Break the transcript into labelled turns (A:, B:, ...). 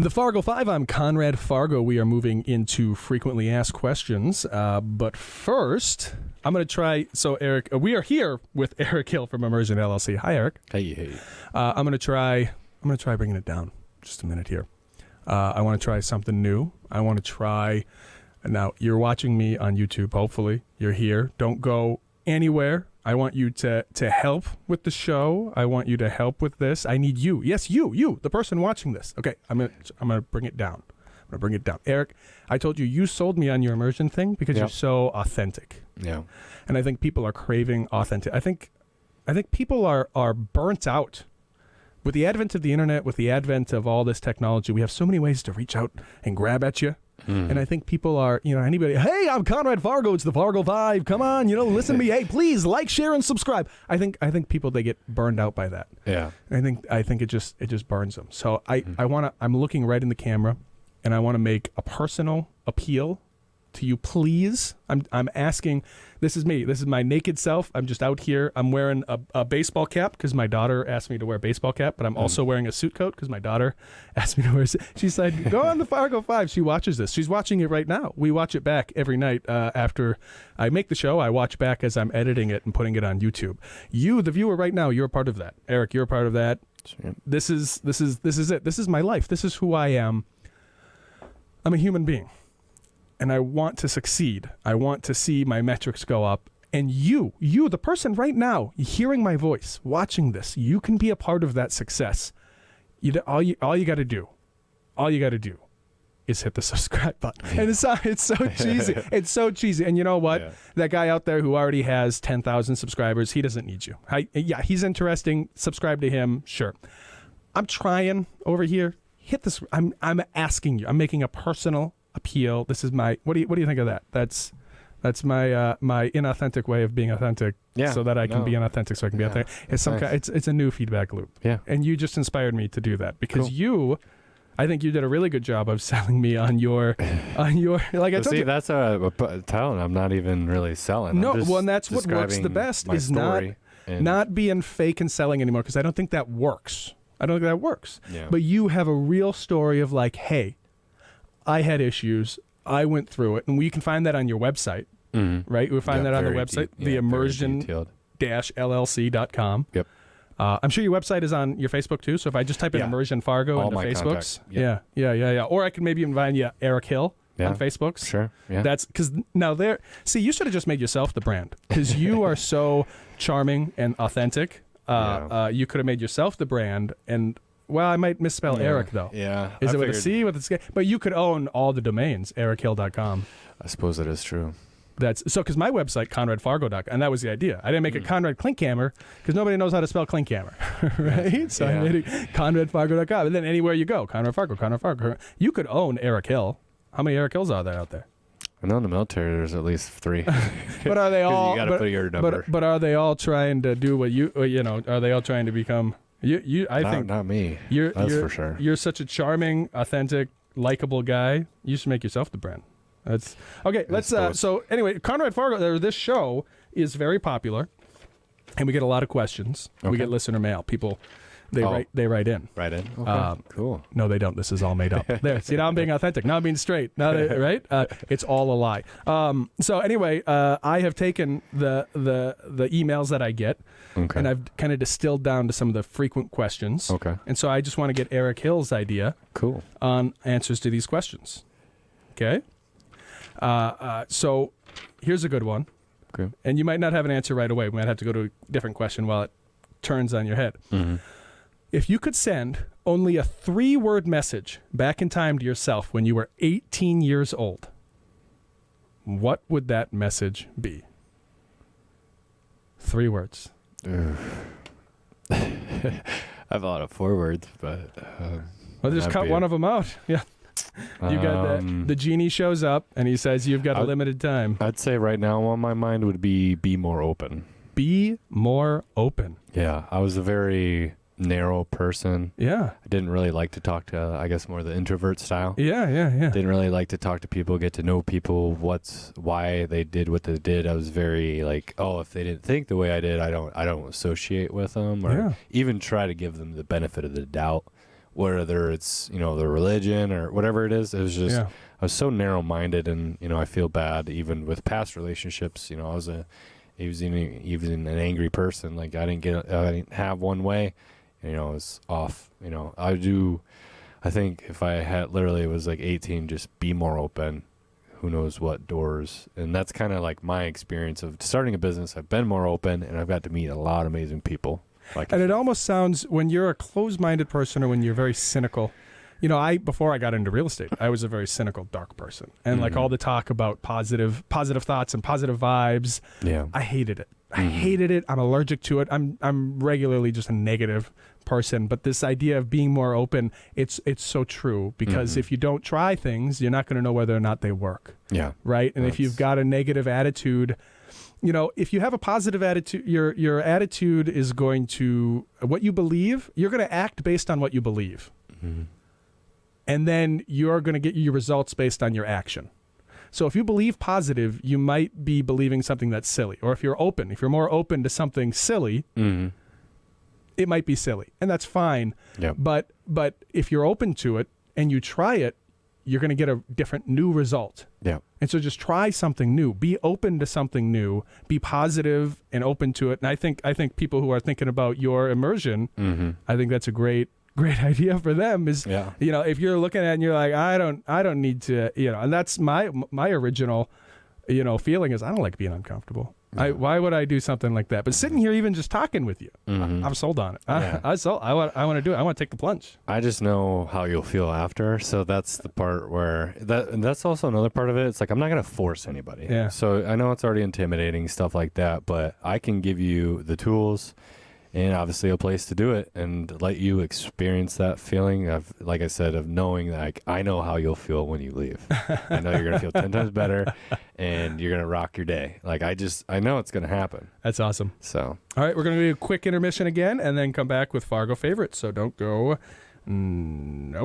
A: The Fargo Five, I'm Conrad Fargo. We are moving into frequently asked questions. But first, I'm going to try. So, Eric, we are here with Erik Hill from Immersion LLC. Hi, Eric.
B: Hey.
A: I'm going to try bringing it down just a minute here. I want to try something new. I want to try. Now, you're watching me on YouTube. Hopefully, you're here. Don't go anywhere. I want you to help with the show. I want you to help with this. I need you. Yes, you, the person watching this. Okay, I'm gonna bring it down. I'm gonna bring it down. Eric, I told you sold me on your immersion thing because you're so authentic.
B: Yeah.
A: And I think people are craving authentic. I think people are burnt out. With the advent of the internet, with the advent of all this technology, we have so many ways to reach out and grab at you. And I think people are, anybody, hey, I'm Conrad Fargo. It's the Fargo Five. Come on, listen to me. Hey, please like, share, and subscribe. I think people, they get burned out by that.
B: Yeah.
A: I think it just burns them. So I'm looking right in the camera, and I want to make a personal appeal to you, please. I'm asking. This is me. This is my naked self. I'm just out here. I'm wearing a baseball cap because my daughter asked me to wear a baseball cap, but I'm also wearing a suit coat because my daughter asked me to wear. She said, "Go on the Fargo Five." She watches this. She's watching it right now. We watch it back every night after I make the show. I watch back as I'm editing it and putting it on YouTube. You, the viewer, right now, you're a part of that. Eric, you're a part of that.
B: Sure.
A: This is it. This is my life. This is who I am. I'm a human being. And I want to succeed. I want to see my metrics go up. And you, the person right now, hearing my voice, watching this, you can be a part of that success. All you got to do is hit the subscribe button. Yeah. And it's so cheesy. It's so cheesy. And you know what? Yeah. That guy out there who already has 10,000 subscribers, he doesn't need you. He's interesting. Subscribe to him. Sure. I'm trying over here. Hit this. I'm asking you. I'm making a personal appeal. This is my. What do you think of that? That's my my inauthentic way of being authentic.
B: Yeah.
A: So that I can be inauthentic. So I can be authentic. It's nice. It's a new feedback loop.
B: Yeah.
A: And you just inspired me to do that because I think you did a really good job of selling me on your like I told you.
B: That's a talent. I'm not even really selling.
A: No, and that's what works the best is not being fake and selling anymore because I don't think that works. Yeah. But you have a real story of like, hey, I had issues. I went through it. And we can find that on your website, right? We find that on the website, the immersion-llc.com.
B: Yep.
A: I'm sure your website is on your Facebook too. So if I just type in Immersion Fargo
B: all
A: into
B: my
A: Facebooks.
B: Yep.
A: Yeah. Or I can maybe invite you Erik Hill on Facebooks.
B: Sure. Yeah.
A: That's because now you should have just made yourself the brand because you are so charming and authentic. You could have made yourself the brand and well, I might misspell Eric though.
B: Yeah.
A: Is it with a C with a C? But you could own all the domains, erikhill.com.
B: I suppose that is true.
A: That's so because my website, conradfargo.com, and that was the idea. I didn't make it Conrad Klinkhammer because nobody knows how to spell Klinkhammer, right? So I made it conradfargo.com. And then anywhere you go, Conrad Fargo. You could own Erik Hill. How many Erik Hills are there out there?
B: I know in the military there's at least 3.
A: But are they all?
B: You got to put your number.
A: But are they all trying to do what you are they all trying to become? I think
B: not me. That's for sure. You're
A: such a charming, authentic, likable guy. You should make yourself the brand. That's okay. Let's. So anyway, Conrad Fargo. This show is very popular, and we get a lot of questions. Okay. We get listener mail. People, they write in.
B: Write in. Okay. Cool.
A: No, they don't. This is all made up. There. See, now I'm being authentic. Now I'm being straight. Now, right? It's all a lie. So anyway, I have taken the emails that I get.
B: Okay.
A: And I've kind of distilled down to some of the frequent questions.
B: Okay.
A: And so I just want to get Erik Hill's idea on answers to these questions. Okay? So here's a good one.
B: Okay.
A: And you might not have an answer right away. We might have to go to a different question while it turns on your head.
B: Mm-hmm.
A: If you could send only a 3-word message back in time to yourself when you were 18 years old, what would that message be? 3 words.
B: I have a lot of 4 words, but
A: well, just cut one of them out. Yeah, you got the genie shows up and he says you've got a limited time.
B: I'd say right now on my mind would be more open.
A: Be more open.
B: Yeah, I was a very narrow person.
A: Yeah.
B: I didn't really like to talk to, I guess, more the introvert style.
A: Yeah.
B: Didn't really like to talk to people, get to know people, why they did what they did. I was very like, if they didn't think the way I did, I don't associate with them or even try to give them the benefit of the doubt whether it's, you know, the religion or whatever it is. It was just, I was so narrow-minded, and, you know, I feel bad even with past relationships. You know, I was even an angry person. Like I didn't have one way, you know, it was off. You know, I think if I had literally, it was like 18, just be more open, who knows what doors. And that's kind of like my experience of starting a business. I've been more open, and I've got to meet a lot of amazing people. And
A: it almost sounds, when you're a closed-minded person or when you're very cynical, you know, before I got into real estate, I was a very cynical, dark person. And like all the talk about positive thoughts and positive vibes, I hated it. I hated it. I'm allergic to it. I'm regularly just a negative person. But this idea of being more open, it's so true, because if you don't try things, you're not going to know whether or not they work. Yeah. Right? And if you've got a negative attitude, you know, if you have a positive attitude, your attitude is going to, what you believe, you're going to act based on what you believe. And then you're going to get your results based on your action. So if you believe positive, you might be believing something that's silly. Or if you're more open to something silly, it might be silly. And that's fine. Yep. But if you're open to it and you try it, you're going to get a different new result. Yeah. And so just try something new. Be open to something new. Be positive and open to it. And I think people who are thinking about your immersion, I think that's a great idea for them. Is, you know, if you're looking at it and you're like, I don't need to, you know, and that's my original, you know, feeling is I don't like being uncomfortable. Why would I do something like that? But sitting here, even just talking with you, I'm sold on it. I'm sold. I want to do it. I want to take the plunge.
B: I just know how you'll feel after. So that's the part where that's also another part of it. It's like, I'm not going to force anybody. Yeah. So I know it's already intimidating, stuff like that, but I can give you the tools and obviously a place to do it and let you experience that feeling of, like I said, of knowing that, like, I know how you'll feel when you leave. I know you're going to feel 10 times better and you're going to rock your day. Like, I know it's going to happen.
A: That's awesome.
B: So,
A: all right, we're going to do a quick intermission again and then come back with Fargo favorites. So don't go nowhere.